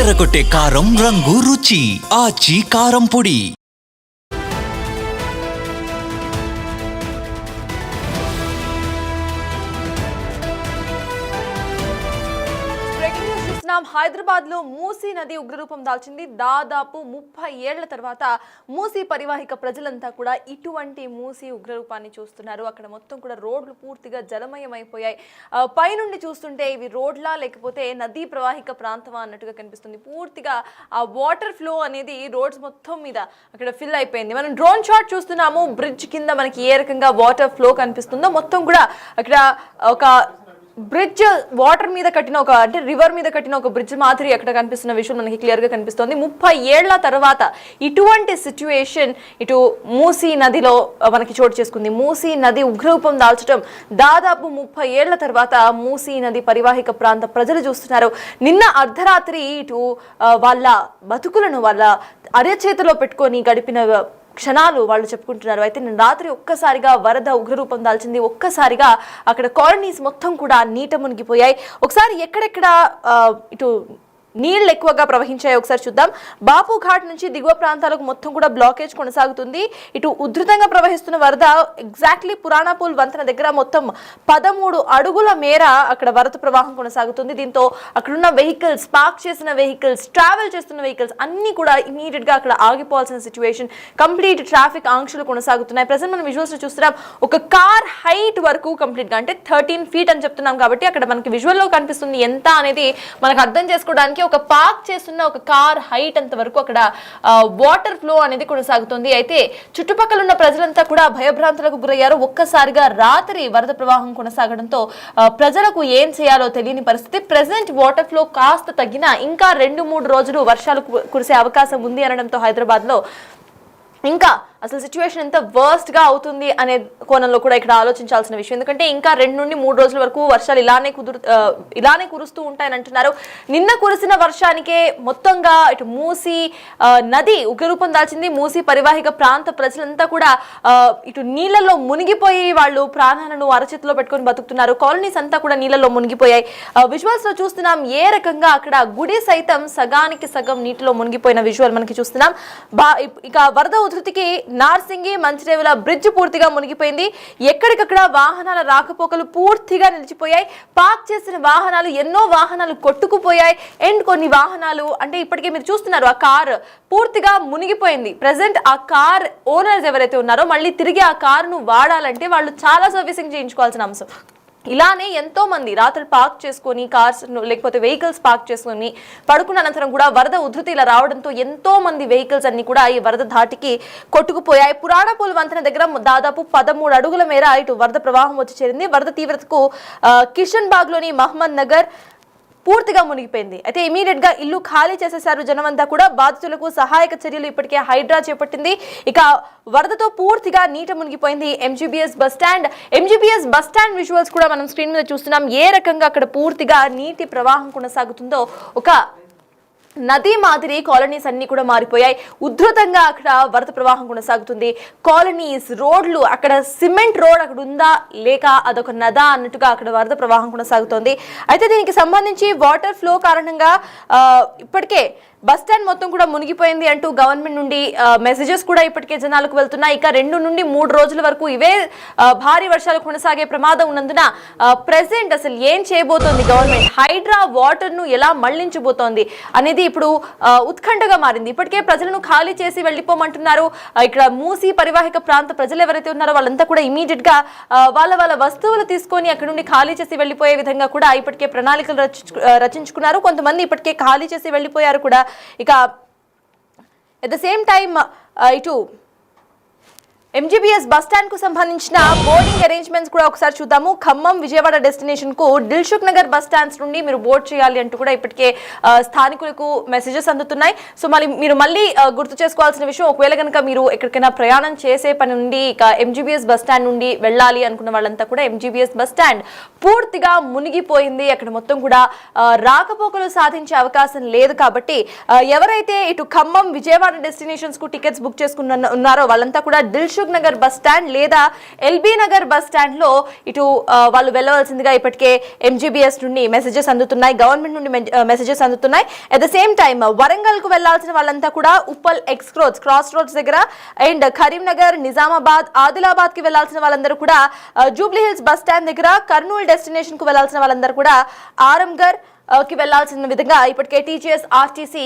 అదరగొట్టే కారం రంగు రుచి ఆచి కారం పొడి. హైదరాబాద్ లో మూసీ నది ఉగ్రరూపం దాల్చింది. దాదాపు 30 ఏళ్ల తర్వాత మూసీ పరివాహిక ప్రజలంతా కూడా ఇటువంటి మూసీ ఉగ్రరూపాన్ని చూస్తున్నారు. అక్కడ మొత్తం కూడా రోడ్లు పూర్తిగా జలమయమైపోయాయి. పైనుండి చూస్తుంటే ఇవి రోడ్లా లేకపోతే నదీ ప్రవాహిక ప్రాంతమా అన్నట్టుగా కనిపిస్తుంది. పూర్తిగా ఆ వాటర్ ఫ్లో అనేది రోడ్స్ మొత్తం మీద అక్కడ ఫిల్ అయిపోయింది. మనం డ్రోన్ షాట్ చూస్తున్నాము. బ్రిడ్జ్ కింద మనకి ఏ రకంగా వాటర్ ఫ్లో కనిపిస్తుందో మొత్తం కూడా అక్కడ ఒక బ్రిడ్జ్ వాటర్ మీద కట్టిన ఒక అంటే రివర్ మీద కట్టిన ఒక బ్రిడ్జ్ మాదిరి అక్కడ కనిపిస్తున్న విషయం మనకి క్లియర్ గా కనిపిస్తుంది. 30 ఏళ్ల తర్వాత ఇటువంటి సిచ్యువేషన్ ఇటు మూసీ నదిలో మనకి చోటు చేసుకుంది. మూసీ నది ఉగ్రరూపం దాల్చడం దాదాపు 30 ఏళ్ల తర్వాత మూసీ నది పరివాహిక ప్రాంత ప్రజలు చూస్తున్నారు. నిన్న అర్ధరాత్రి ఇటు వాళ్ళ బతుకులను వాళ్ళ అరచేతిలో పెట్టుకొని గడిపిన క్షణాలు వాళ్ళు చెప్పుకుంటున్నారు. అయితే నిన్న రాత్రి ఒక్కసారిగా వరద ఉగ్రరూపం దాల్చింది. ఒక్కసారిగా అక్కడ కాలనీస్ మొత్తం కూడా నీట మునిగిపోయాయి. ఒకసారి ఎక్కడెక్కడ ఇటు నీళ్లు ఎక్కువగా ప్రవహించాయి ఒకసారి చూద్దాం. బాపు ఘాట్ నుంచి దిగువ ప్రాంతాలకు మొత్తం కూడా బ్లాకేజ్ కొనసాగుతుంది. ఇటు ఉధృతంగా ప్రవహిస్తున్న వరద ఎగ్జాక్ట్లీ పురాణాపూల్ వంతెన దగ్గర మొత్తం 13 అడుగుల మేర అక్కడ వరద ప్రవాహం కొనసాగుతుంది. దీంతో అక్కడున్న వెహికల్స్, పార్క్ చేసిన వెహికల్స్, ట్రావెల్ చేస్తున్న వెహికల్స్ అన్ని కూడా ఇమీడియట్ గా అక్కడ ఆగిపోవాల్సిన సిచ్యువేషన్. కంప్లీట్ ట్రాఫిక్ ఆంక్షలు కొనసాగుతున్నాయి. ప్రెసెంట్ మనం విజువల్స్ చూస్తున్నాం. ఒక కార్ హైట్ వరకు కంప్లీట్ గా అంటే 13 feet అని చెప్తున్నాం కాబట్టి అక్కడ మనకి విజువల్ లో కనిపిస్తుంది ఎంత అనేది మనకు అర్థం చేసుకోవడానికి. ఒక పార్క్ చేస్తున్న ఒక కార్ హైట్ అంత వరకు అక్కడ వాటర్ ఫ్లో అనేది కొనసాగుతుంది. అయితే చుట్టుపక్కల ఉన్న ప్రజలంతా కూడా భయభ్రాంతులకు గురయ్యారు. ఒక్కసారిగా రాత్రి వరద ప్రవాహం కొనసాగడంతో ప్రజలకు ఏం చేయాలో తెలియని పరిస్థితి. ప్రెసెంట్ వాటర్ ఫ్లో కాస్త తగ్గినా ఇంకా 2-3 రోజులు వర్షాలు కురిసే అవకాశం ఉంది అనడంతో హైదరాబాద్ లో ఇంకా అసలు సిచ్యువేషన్ ఎంత వర్స్ట్ గా అవుతుంది అనే కోణంలో కూడా ఇక్కడ ఆలోచించాల్సిన విషయం. ఎందుకంటే ఇంకా 2 నుండి 3 రోజుల వరకు వర్షాలు ఇలానే కురుస్తూ ఉంటాయని అంటున్నారు. నిన్న కురిసిన వర్షానికే మొత్తంగా ఇటు మూసీ నది ఉగ్రరూపం దాల్చింది. మూసీ పరివాహిక ప్రాంత ప్రజలంతా కూడా ఇటు నీళ్లలో మునిగిపోయి వాళ్ళు ప్రాణాలను అరచేతిలో పెట్టుకొని బతుకుతున్నారు. కాలనీస్ అంతా కూడా నీళ్లలో మునిగిపోయాయి. విజువల్స్ లో చూస్తున్నాం ఏ రకంగా అక్కడ గుడి సైతం సగానికి సగం నీటిలో మునిగిపోయిన విజువల్ మనకి చూస్తున్నాం. ఇక వరద ఉధృతికి నార్సింగి మంచిరేవుల బ్రిడ్జ్ పూర్తిగా మునిగిపోయింది. ఎక్కడికక్కడ వాహనాల రాకపోకలు పూర్తిగా నిలిచిపోయాయి. పార్క్ చేసిన వాహనాలు ఎన్నో వాహనాలు కొట్టుకుపోయాయి. అండ్ కొన్ని వాహనాలు అంటే ఇప్పటికే మీరు చూస్తున్నారు ఆ కార్ పూర్తిగా మునిగిపోయింది. ప్రెసెంట్ ఆ కార్ ఓనర్స్ ఎవరైతే ఉన్నారో మళ్ళీ తిరిగి ఆ కారును వాడాలంటే వాళ్ళు చాలా సర్వీసింగ్ చేయించుకోవాల్సిన అంశం. ఇలానే ఎంతో మంది రాత్రి పార్క్ చేసుకొని కార్స్ లేకపోతే వెహికల్స్ పార్క్ చేసుకొని పడుకున్న అనంతరం కూడా వరద ఉధృతి ఇలా రావడంతో ఎంతో మంది వెహికల్స్ అన్ని కూడా ఈ వరద ధాటికి కొట్టుకుపోయాయి. పురాణపూల్ వంతెన దగ్గర దాదాపు 13 అడుగుల మేర ఇటు వరద ప్రవాహం వచ్చి చేరింది. వరద తీవ్రతకు కిషన్ బాగ్ లోని మహమ్మద్ నగర్ పూర్తిగా మునిగిపోయింది. అయితే ఇమీడియట్ గా ఇల్లు ఖాళీ చేసేశారు జనమంతా కూడా. బాధితులకు సహాయక చర్యలు ఇప్పటికే హైడ్రా చేపట్టింది. ఇక వరదతో పూర్తిగా నీట మునిగిపోయింది ఎంజీబీఎస్ బస్ స్టాండ్ విజువల్స్ కూడా మనం స్క్రీన్ మీద చూస్తున్నాం. ఏ రకంగా అక్కడ పూర్తిగా నీటి ప్రవాహం కొనసాగుతుందో ఒక నది మాదిరి కాలనీస్ అన్ని కూడా మారిపోయాయి. ఉధృతంగా అక్కడ వరద ప్రవాహం కొనసాగుతుంది. కాలనీస్, రోడ్లు, అక్కడ సిమెంట్ రోడ్ అక్కడ ఉందా లేక అదొక నదా అన్నట్టుగా అక్కడ వరద ప్రవాహం కొనసాగుతోంది. అయితే దీనికి సంబంధించి వాటర్ ఫ్లో కారణంగా ఇప్పటికే బస్ స్టాండ్ మొత్తం కూడా మునిగిపోయింది అంటూ గవర్నమెంట్ నుండి మెసేజెస్ కూడా ఇప్పటికే జనాలకు వెళ్తున్నాయి. ఇక 2 నుండి 3 రోజుల వరకు ఇవే భారీ వర్షాలు కొనసాగే ప్రమాదం ఉన్నందున ప్రెసెంట్ అసలు ఏం చేయబోతోంది గవర్నమెంట్, హైడ్రా వాటర్ ను ఎలా మళ్లించబోతోంది అనేది ఇప్పుడు ఉత్కంఠగా మారింది. ఇప్పటికే ప్రజలను ఖాళీ చేసి వెళ్లిపోమంటున్నారు. ఇక్కడ మూసీ పరివాహిక ప్రాంత ప్రజలు ఎవరైతే ఉన్నారో వాళ్ళంతా కూడా ఇమీడియట్ గా వాళ్ళ వస్తువులు తీసుకొని అక్కడ నుండి ఖాళీ చేసి వెళ్లిపోయే విధంగా కూడా ఇప్పటికే ప్రణాళికలు రచించుకున్నారు. కొంతమంది ఇప్పటికే ఖాళీ చేసి వెళ్లిపోయారు కూడా. ఇక ఎట్ ద సేమ్ టైమ్ ఇటు ఎంజీబీఎస్ బస్ స్టాండ్ కు సంబంధించిన బోర్డింగ్ అరేంజ్మెంట్స్ కూడా ఒకసారి చూద్దాము. ఖమ్మం, విజయవాడ డెస్టినేషన్ కు దిల్సుఖ్ నగర్ బస్ స్టాండ్స్ నుండి మీరు బోర్డ్ చేయాలి అంటూ కూడా ఇప్పటికే స్థానికులకు మెసేజెస్ అందుతున్నాయి. సో మీరు మళ్ళీ గుర్తు చేసుకోవాల్సిన విషయం, ఒకవేళ కనుక మీరు ఎక్కడికైనా ప్రయాణం చేసే పని నుండి ఇక ఎంజీబీఎస్ బస్ స్టాండ్ నుండి వెళ్ళాలి అనుకున్న వాళ్ళంతా కూడా ఎంజీబీఎస్ బస్ స్టాండ్ పూర్తిగా మునిగిపోయింది. అక్కడ మొత్తం కూడా రాకపోకలు సాధించే అవకాశం లేదు. కాబట్టి ఎవరైతే ఇటు ఖమ్మం, విజయవాడ డెస్టినేషన్స్ కు టికెట్స్ బుక్ చేసుకున్నారో వాళ్ళంతా కూడా దిల్సుఖ్ దిల్సుఖ్ నగర్ బస్ స్టాండ్ లేదా ఎల్బీ నగర్ బస్ స్టాండ్ లో ఇటు వాళ్ళు వెళ్ళవలసిందిగా ఇప్పటికే ఎంజీబీఎస్ నుండి మెసేజెస్ అందుతున్నాయి, గవర్నమెంట్ నుండి మెసేజెస్ అందుతున్నాయి. At the same time Warangal కు వెళ్లాల్సిన వాళ్ళంతా కూడా ఉప్పల్ క్రాస్ రోడ్స్ దగ్గర అండ్ కరీంనగర్, నిజామాబాద్, ఆదిలాబాద్ కి వెళ్లాల్సిన వాళ్ళందరూ కూడా జూబ్లీ హిల్స్ బస్ స్టాండ్ దగ్గర, కర్నూలు డెస్టినేషన్ కు వెళ్లాల్సిన వాళ్ళందరూ కూడా ఆరంగర్ కి వెళ్లాల్సిన విధంగా ఇప్పటికే టీజీఎస్ ఆర్టీసీ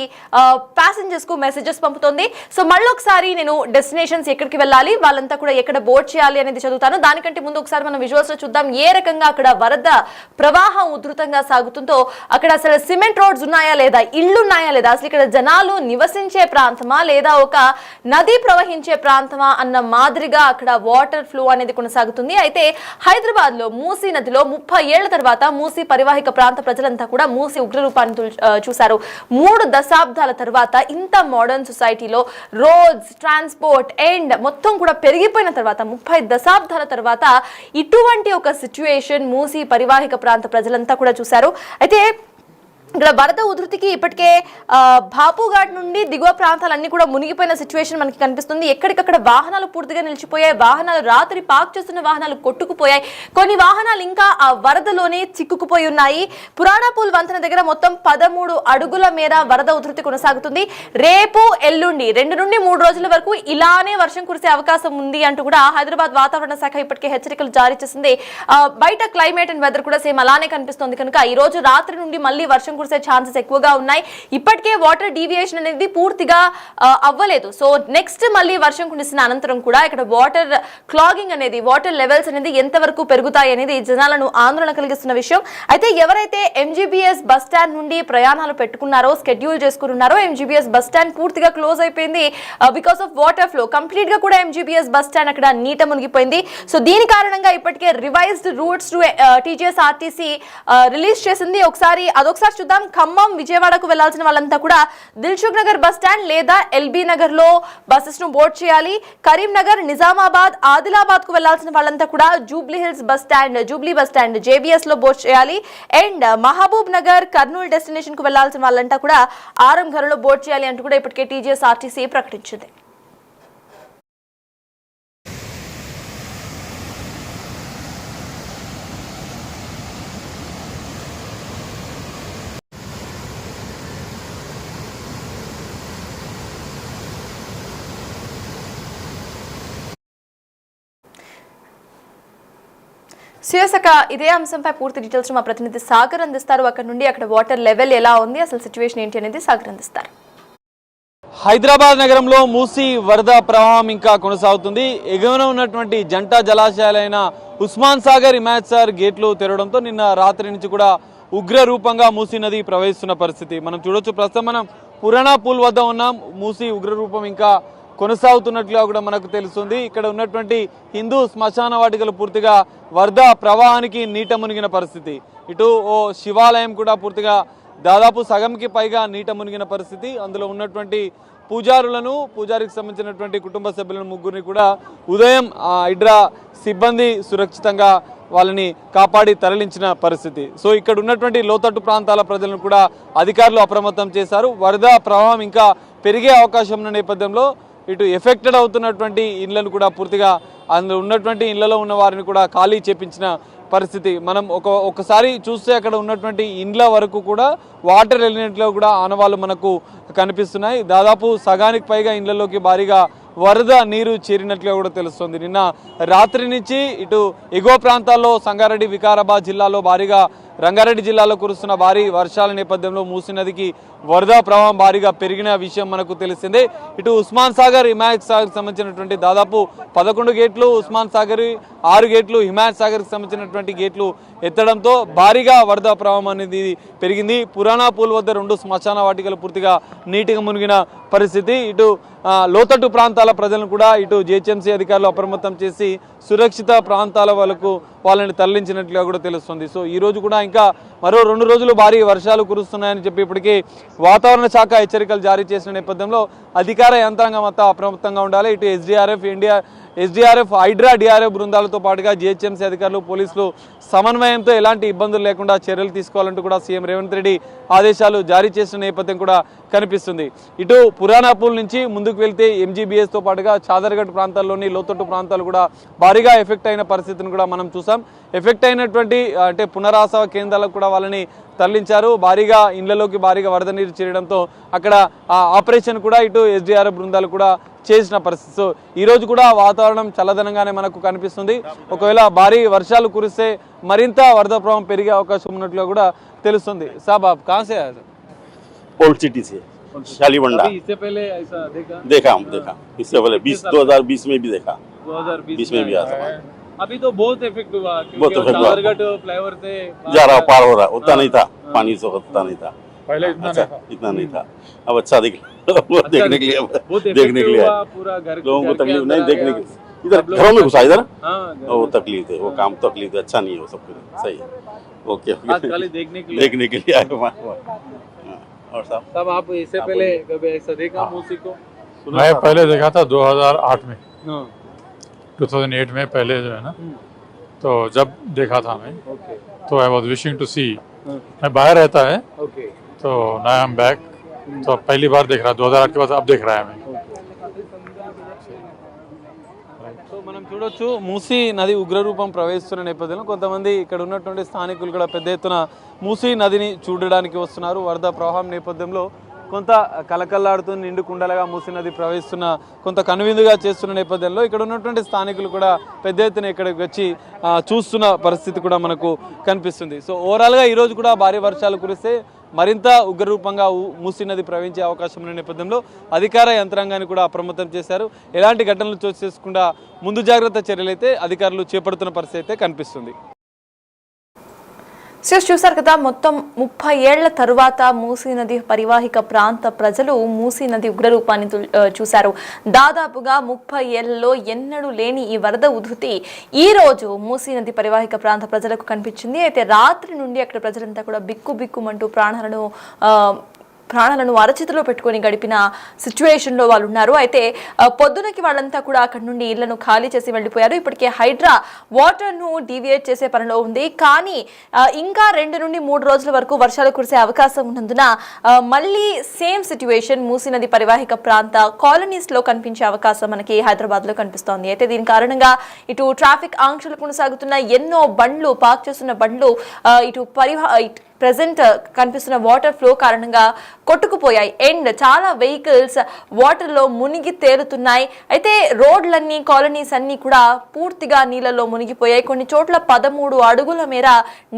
ప్యాసింజర్స్ కు మెసేజెస్ పంపుతోంది. సో మళ్ళీ ఒకసారి నేను డెస్టినేషన్స్ ఎక్కడికి వెళ్ళాలి, వాళ్ళంతా కూడా ఎక్కడ బోర్డ్ చేయాలి అనేది చదువుతాను. దానికంటే ముందు ఒకసారి మనం విజువల్స్ లో చూద్దాం ఏ రకంగా అక్కడ వరద ప్రవాహం ఉధృతంగా సాగుతుందో. అక్కడ అసలు సిమెంట్ రోడ్స్ ఉన్నాయా లేదా, ఇళ్లు ఉన్నాయా లేదా, అసలు ఇక్కడ జనాలు నివసించే ప్రాంతమా లేదా ఒక నది ప్రవహించే ప్రాంతమా అన్న మాదిరిగా అక్కడ వాటర్ ఫ్లో అనేది కొనసాగుతుంది. అయితే హైదరాబాద్ లో మూసీ నదిలో 30 ఏళ్ల తర్వాత మూసీ పరివాహిక ప్రాంత ప్రజలంతా కూడా మూసి ఉగ్రరూపాన్ని చూశారు. 3 దశాబ్దాల తర్వాత ఇంత మోడర్న్ సొసైటీలో రోడ్స్, ట్రాన్స్పోర్ట్ అండ్ మొత్తం కూడా పెరిగిపోయిన తర్వాత 30 దశాబ్దాల తర్వాత ఇటువంటి ఒక సిచ్యువేషన్ మూసి పరివాహిక ప్రాంత ప్రజలంతా కూడా చూశారు. అయితే ఇక్కడ వరద ఉధృతికి ఇప్పటికే బాపుఘాట్ నుండి దిగువ ప్రాంతాలన్నీ కూడా మునిగిపోయిన సిచ్యువేషన్ మనకి కనిపిస్తుంది. ఎక్కడికక్కడ వాహనాలు పూర్తిగా నిలిచిపోయాయి, వాహనాలు రాత్రి పార్క్ చేస్తున్న వాహనాలు కొట్టుకుపోయాయి, కొన్ని వాహనాలు ఇంకా ఆ వరదలోనే చిక్కుకుపోయి ఉన్నాయి. పురాణాపూల్ వంతెన దగ్గర మొత్తం 13 అడుగుల మేర వరద ఉధృతి కొనసాగుతుంది. రేపు ఎల్లుండి 2 నుండి 3 రోజుల వరకు ఇలానే వర్షం కురిసే అవకాశం ఉంది అంటూ కూడా హైదరాబాద్ వాతావరణ శాఖ ఇప్పటికే హెచ్చరికలు జారీ చేసింది. బయట క్లైమేట్ అండ్ వెదర్ కూడా సేమ్ అలానే కనిపిస్తుంది కనుక ఈ రోజు రాత్రి నుండి మళ్ళీ వర్షం కురిసే ఛాన్సెస్ ఎక్కువగా ఉన్నాయి. ఇప్పటికే వాటర్ డీవియేషన్ అనేది పూర్తిగా అవ్వలేదు. సో నెక్స్ట్ మళ్ళీ వర్షం కురిసిన అనంతరం కూడా ఇక్కడ వాటర్ క్లాగింగ్ అనేది, వాటర్ లెవెల్స్ అనేది ఎంతవరకు పెరుగుతాయి అనేది జనాలను ఆందోళన కలిగిస్తున్న విషయం. అయితే ఎవరైతే ఎంజీబీఎస్ బస్ స్టాండ్ నుండి ప్రయాణాలు పెట్టుకున్నారో, స్కెడ్యూల్ చేసుకున్నారో, ఎంజీబీఎస్ బస్ స్టాండ్ పూర్తిగా క్లోజ్ అయిపోయింది because of water flow. Complete గా కూడా ఎంజీబీఎస్ బస్ స్టాండ్ అక్కడ నీట మునిగిపోయింది. సో దీని కారణంగా ఇప్పటికే revised roots to TGS RTC release చేసింది. అదొకసారి చూద్దాం. ఖమ్మం, విజయవాడకు వెళ్లాల్సిన వాళ్ళంతా కూడా దిల్సుఖ్ నగర్ బస్ స్టాండ్ లేదా ఎల్బీ నగర్ లో బస్సెస్ ను బోర్డ్ చేయాలి. కరీంనగర్, నిజామాబాద్, ఆదిలాబాద్ కు వెళ్లాల్సిన వాళ్ళంతా కూడా Jubilee hills bus stand JBS లో బోర్డ్ చేయాలి. అండ్ మహబూబ్ నగర్, కర్నూలు డెస్టినేషన్ కు వెళ్లాల్సిన వాళ్ళంతా కూడా ఆరంఘర్ లో బోర్డ్ చేయాలి అంటూ కూడా ఇప్పటికే టీజీఎస్ ఆర్టీసీ ప్రకటించింది. శివసక ఇదే అంశంపై పూర్తి డీటెయిల్స్ మా ప్రతినిధి సాగర్ అందిస్తారు. అక్కడ నుండి అక్కడ వాటర్ లెవెల్ ఎలా ఉంది, అసలు సిచ్యువేషన్ ఏంటి అనేది సాగర్ అందిస్తారు. హైదరాబాద్ నగరంలో మూసీ వరద ప్రవాహం ఇంకా కొనసాగుతుంది. ఎగువన ఉన్నటువంటి జంట జలాశయాలైన ఉస్మాన్ సాగర్, హిమాయత్ సాగర్ గేట్లు తెరవడంతో నిన్న రాత్రి నుంచి కూడా ఉగ్ర రూపంగా మూసీ నది ప్రవహిస్తున్న పరిస్థితి మనం చూడొచ్చు. ప్రస్తుతం మనం పురాణాపూల్ వద్ద ఉన్నాం. మూసీ ఉగ్ర రూపం ఇంకా కొనసాగుతున్నట్లుగా కూడా మనకు తెలుస్తుంది. ఇక్కడ ఉన్నటువంటి హిందూ శ్మశాన వాటికలు పూర్తిగా వరద ప్రవాహానికి నీట మునిగిన పరిస్థితి. ఇటు ఓ శివాలయం కూడా పూర్తిగా దాదాపు సగంకి పైగా నీట మునిగిన పరిస్థితి. అందులో ఉన్నటువంటి పూజారికి సంబంధించినటువంటి కుటుంబ సభ్యులను 3గురిని కూడా ఉదయం హైడ్రా సిబ్బంది సురక్షితంగా వాళ్ళని కాపాడి తరలించిన పరిస్థితి. సో ఇక్కడ ఉన్నటువంటి లోతట్టు ప్రాంతాల ప్రజలను కూడా అధికారులు అప్రమత్తం చేశారు. వరద ప్రవాహం ఇంకా పెరిగే అవకాశం ఉన్న నేపథ్యంలో ఇటు ఎఫెక్టెడ్ అవుతున్నటువంటి ఇళ్లను కూడా పూర్తిగా అందులో ఉన్నటువంటి ఇళ్లలో ఉన్న వారిని కూడా ఖాళీ చేపించిన పరిస్థితి. మనం ఒకసారి చూస్తే అక్కడ ఉన్నటువంటి ఇండ్ల వరకు కూడా వాటర్ వెళ్ళినట్లు కూడా ఆనవాళ్ళు మనకు కనిపిస్తున్నాయి. దాదాపు సగానికి పైగా ఇండ్లలోకి భారీగా వరద నీరు చేరినట్లుగా కూడా తెలుస్తుంది. నిన్న రాత్రి నుంచి ఇటు ఎగువ ప్రాంతాల్లో సంగారెడ్డి, వికారాబాద్ జిల్లాలో భారీగా, రంగారెడ్డి జిల్లాలో కురుస్తున్న భారీ వర్షాల నేపథ్యంలో మూసీ నదికి వరద ప్రవాహం భారీగా పెరిగిన విషయం మనకు తెలిసిందే. ఇటు ఉస్మాన్ సాగర్, హిమాయత్ సాగర్ సంబంధించినటువంటి దాదాపు 11 గేట్లు, ఉస్మాన్ సాగర్ 6 గేట్లు, హిమాయత్ సాగర్కి సంబంధించినటువంటి గేట్లు ఎత్తడంతో భారీగా వరద ప్రవాహం అనేది పెరిగింది. పురాణాపూల్ వద్ద 2 శ్మశాన వాటికలు పూర్తిగా నీటిగా మునిగిన పరిస్థితి. ఇటు లోతట్టు ప్రాంతాల ప్రజలను కూడా ఇటు జిహెచ్ఎంసీ అధికారులు అప్రమత్తం చేసి సురక్షిత ప్రాంతాల వాళ్ళని తరలించినట్లుగా కూడా తెలుస్తుంది. సో ఈ రోజు కూడా ఇంకా మరో 2 రోజులు భారీ వర్షాలు కురుస్తున్నాయని చెప్పి ఇప్పటికీ వాతావరణ శాఖ హెచ్చరికలు జారీ చేసిన నేపథ్యంలో అధికార యంత్రాంగం అంతా అప్రమత్తంగా ఉండాలి. ఇటు ఎస్డీఆర్ఎఫ్, ఎస్డీఆర్ఎఫ్ హైడ్రా డిఆర్ఎఫ్ బృందాలతో పాటుగా జిహెచ్ఎంసీ అధికారులు పోలీసులు సమన్వయంతో ఎలాంటి ఇబ్బందులు లేకుండా చర్యలు తీసుకోవాలంటూ కూడా సీఎం రేవంత్ రెడ్డి ఆదేశాలు జారీ చేసిన నేపథ్యం కూడా కనిపిస్తుంది. ఇటు పురాణాపూల్ నుంచి ముందుకు వెళ్తే ఎంజీబీఎస్తో పాటుగా చాదర్ఘట్ ప్రాంతాల్లోని లోతట్టు ప్రాంతాలు కూడా భారీగా ఎఫెక్ట్ అయిన పరిస్థితిని కూడా మనం చూసాం. ఎఫెక్ట్ అయినటువంటి అంటే పునరావాస కేంద్రాలకు కూడా వాళ్ళని తరలించారు. భారీగా ఇళ్లలోకి భారీగా వరద నీరు చేరడంతో అక్కడ ఆపరేషన్ కూడా ఇటు ఎస్డీఆర్ఎఫ్ బృందాలు కూడా చేసిన పరిస్థితి. సో ఈ రోజు కూడా వాతావరణం చల్లదనంగానే మనకు కనిపిస్తుంది. ఒకవేళ భారీ వర్షాలు కురిస్తే మరింత వరద ప్రవాహం పెరిగే అవకాశం ఉన్నట్లుగా కూడా తెలుస్తుంది. సాబ్ ఆప్ కహాं से आए? ओल्ड सिटी से शालीबंडा। इससे पहले ऐसा देखा इससे पहले 2020 में भी देखा, 2020 में भी आया था। अभी तो बहुत इफेक्ट हुआ बहुत क्योंकि effect हुआ। चादरघट फ्लाईओवर से जा रहा पार हो रहा, उतना नहीं था पानी से, उतना नहीं था पहले इतना नहीं था। अब अच्छा देखने के लिए देखने के लिए पूरा घर लोगों को तकलीफ नहीं, देखने के इधर घरों में घुसा इधर वो तकलीफ है, वो काम तकलीफ है, अच्छा नहीं है वो सब कुछ सही है। ओके खाली देखने के लिए आए। और साहब आप इससे पहले कभी ऐसा देखा मूसी को? मैं पहले देखा था 2008 में, 2008 में पहले जो है ना, तो जब देखा था मैं तो आई वॉज विशिंग टू सी। मैं बाहर रहता है तो नाउ आई एम बैक, तो पहली बार देख रहा 2008 के बाद अब देख रहा है मैं। సో మనం చూడొచ్చు మూసీ నది ఉగ్రరూపం ప్రవహిస్తున్న నేపథ్యంలో కొంతమంది ఇక్కడ ఉన్నటువంటి స్థానికులు కూడా పెద్ద ఎత్తున మూసీ నదిని చూడడానికి వస్తున్నారు. వరద ప్రవాహం నేపథ్యంలో కొంత కలకల్లాడుతూ నిండు కుండలుగా మూసీ నది ప్రవహిస్తున్న కొంత కనువిందుగా చేస్తున్న నేపథ్యంలో ఇక్కడ ఉన్నటువంటి స్థానికులు కూడా పెద్ద ఎత్తున ఇక్కడికి వచ్చి చూస్తున్న పరిస్థితి కూడా మనకు కనిపిస్తుంది. సో ఓవరాల్గా ఈరోజు కూడా భారీ వర్షాలు కురిస్తే మరింత ఉగ్రరూపంగా మూసీ నది ప్రవహించే అవకాశం ఉన్న నేపథ్యంలో అధికార యంత్రాంగాన్ని కూడా అప్రమత్తం చేశారు. ఎలాంటి ఘటనలు చోటు చేసుకుండా ముందు జాగ్రత్త చర్యలు అయితే అధికారులు చేపడుతున్న పరిస్థితి అయితే కనిపిస్తుంది. చూసారు కదా, మొత్తం 30 ఏళ్ల తరువాత మూసీ నది పరివాహిక ప్రాంత ప్రజలు మూసీ నది ఉగ్రరూపాన్ని చూశారు. దాదాపుగా 30 ఏళ్లలో ఎన్నడూ లేని ఈ వరద ఉధృతి ఈ రోజు మూసీ నది పరివాహిక ప్రాంత ప్రజలకు కనిపించింది. అయితే రాత్రి నుండి అక్కడ ప్రజలంతా కూడా బిక్కుబిక్కుమంటూ ప్రాణాలను అరచేతిలో పెట్టుకొని గడిపిన సిచ్యువేషన్లో వాళ్ళు ఉన్నారు. అయితే పొద్దునకి వాళ్ళంతా కూడా అక్కడ నుండి ఇళ్లను ఖాళీ చేసి వెళ్ళిపోయారు. ఇప్పటికే హైడ్రా వాటర్ను డీవియేట్ చేసే పనిలో ఉంది. కానీ ఇంకా 2 నుండి 3 రోజుల వరకు వర్షాలు కురిసే అవకాశం ఉన్నందున మళ్ళీ సేమ్ సిచ్యువేషన్ మూసీ నది పరివాహిక ప్రాంత కాలనీస్లో కనిపించే అవకాశం మనకి హైదరాబాద్లో కనిపిస్తోంది. అయితే దీని కారణంగా ఇటు ట్రాఫిక్ ఆంక్షలు కొనసాగుతున్న ఎన్నో బండ్లు పార్క్ చేస్తున్న బండ్లు ఇటు ప్రెజెంట్ కనిపిస్తున్న వాటర్ ఫ్లో కారణంగా కొట్టుకుపోయాయి. అండ్ చాలా వెహికల్స్ వాటర్లో మునిగి తేలుతున్నాయి. అయితే రోడ్లన్నీ కాలనీస్ అన్నీ కూడా పూర్తిగా నీళ్ళలో మునిగిపోయాయి. కొన్ని చోట్ల 13 అడుగుల మేర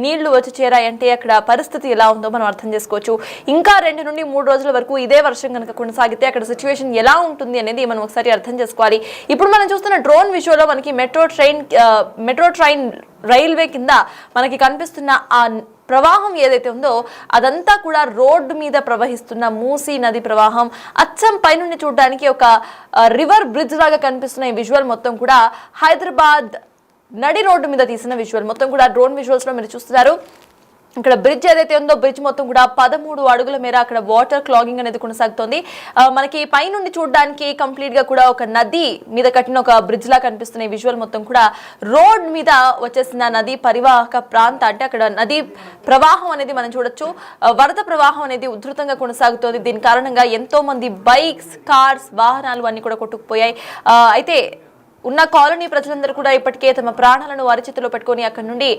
నీళ్లు వచ్చి చేరాయంటే అక్కడ పరిస్థితి ఎలా ఉందో మనం అర్థం చేసుకోవచ్చు. ఇంకా 2 నుండి 3 రోజుల వరకు ఇదే వర్షం కనుక కొనసాగితే అక్కడ సిచ్యువేషన్ ఎలా ఉంటుంది అనేది మనం ఒకసారి అర్థం చేసుకోవాలి. ఇప్పుడు మనం చూస్తున్న డ్రోన్ విజువల్లో మనకి మెట్రో ట్రైన్ రైల్వే కింద మనకి కనిపిస్తున్న ఆ ప్రవాహం ఏదైతే ఉందో అదంతా కూడా రోడ్డు మీద ప్రవహిస్తున్న మూసీ నది ప్రవాహం. అచ్చం పైనుండి చూడడానికి ఒక రివర్ బ్రిడ్జ్ లాగా కనిపిస్తున్న ఈ విజువల్ మొత్తం కూడా హైదరాబాద్ నడి రోడ్డు మీద తీసిన విజువల్. మొత్తం కూడా డ్రోన్ విజువల్స్ లో మీరు చూస్తున్నారు. ఇక్కడ బ్రిడ్జ్ ఏదైతే ఉందో బ్రిడ్జ్ మొత్తం కూడా 13 అడుగుల మేర అక్కడ వాటర్ క్లాగింగ్ అనేది కొనసాగుతోంది. మనకి పైనుండి చూడడానికి కంప్లీట్ గా కూడా ఒక నది మీద కట్టిన ఒక బ్రిడ్జ్ లా కనిపిస్తున్న ఈ విజువల్ మొత్తం కూడా రోడ్ మీద వచ్చేసిన నది పరివాహక ప్రాంత, అంటే అక్కడ నది ప్రవాహం అనేది మనం చూడొచ్చు. వరద ప్రవాహం అనేది ఉధృతంగా కొనసాగుతోంది. దీని కారణంగా ఎంతో మంది బైక్స్, కార్స్, వాహనాలు అన్ని కూడా కొట్టుకుపోయాయి. అయితే ఉన్న కాలనీ ప్రజలందరూ కూడా ఇప్పటికే తమ ప్రాణాలను అరచేతిలో పెట్టుకొని అక్కడ నుండి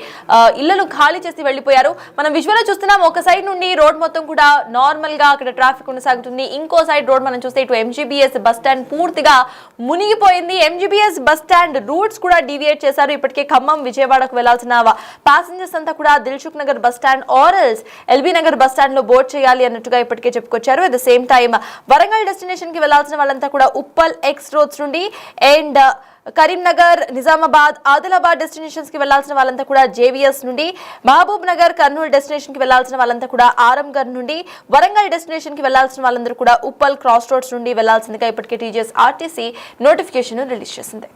ఇళ్లను ఖాళీ చేసి వెళ్లిపోయారు. మనం విజువల్ చూస్తున్నాం. ఒక సైడ్ నుండి రోడ్ మొత్తం కూడా నార్మల్ గా అక్కడ ట్రాఫిక్ కొనసాగుతుంది. ఇంకో సైడ్ రోడ్ మనం చూస్తే ఇటు ఎంజీబీఎస్ బస్ స్టాండ్ పూర్తిగా మునిగిపోయింది. ఎంజీబీఎస్ బస్ స్టాండ్ రూట్స్ కూడా డీవియేట్ చేశారు. ఇప్పటికే ఖమ్మం, విజయవాడకు వెళ్లాల్సిన ప్యాసింజర్స్ అంతా కూడా Dilsukhnagar bus stand or else LB Nagar bus stand లో బోర్డ్ చేయాలి అన్నట్టుగా ఇప్పటికే చెప్పుకొచ్చారు. At the same time Warangal destination కి వెళ్లాల్సిన వాళ్ళంతా కూడా ఉప్పల్ ఎక్స్ రోడ్స్ నుండి అండ్ కరీంనగర్, నిజామాబాద్, ఆదిలాబాద్ డెస్టినేషన్స్ కి వెళ్లాల్సిన వాళ్ళంతా కూడా జేవీఎస్ నుండి, మహబూబ్ నగర్, కర్నూలు డెస్టినేషన్ కి వెళ్లాల్సిన వాళ్ళంతా కూడా ఆరంగర్ నుండి, వరంగల్ డెస్టినేషన్ కి వెళ్లాల్సిన వాళ్ళందరూ కూడా ఉప్పల్ క్రాస్ రోడ్స్ నుండి వెళ్లాల్సిందిగా ఇప్పటికే టీజీఎస్ ఆర్టీసీ నోటిఫికేషన్ రిలీజ్ చేసింది.